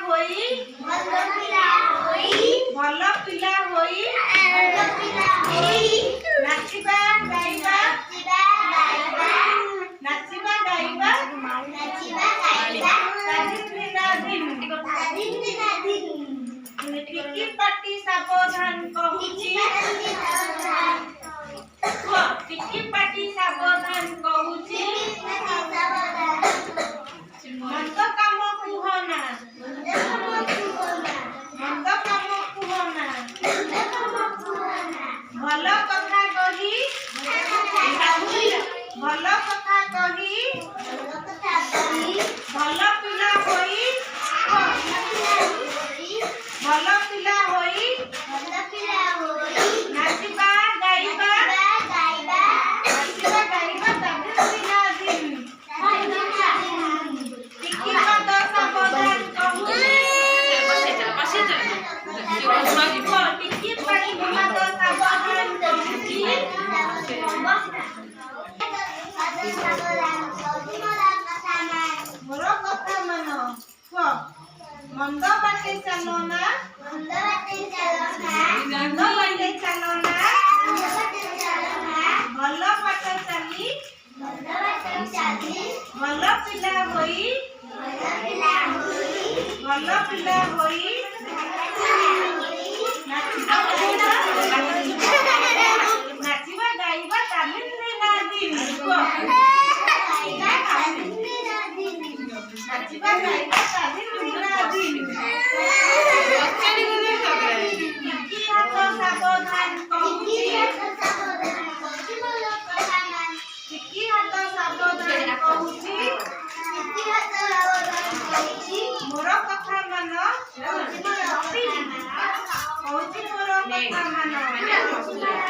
होई भल पिला होई नाचिबा गाइबा टिकी पाटी सावधान कहूची टिकी पाटी सावधान कहूची मंद काम कुहना भल कथा कही भल पिला होई नाचिबा गाइबा टिकी पद सावधान कहूची टिकी पाटी पद सावधान कहूची मोर कथा मन मंद बाटे चलो ना भल बाट चली भल पिला होई नाचिबा गाइबा तामिल ना दिन नाचिबा गाइबा तामिल ना दिन टिकी हाथ सावधान कहूची टिकी हाथ सावधान कहूची मोर कथा मन कहूची मोर कथा मन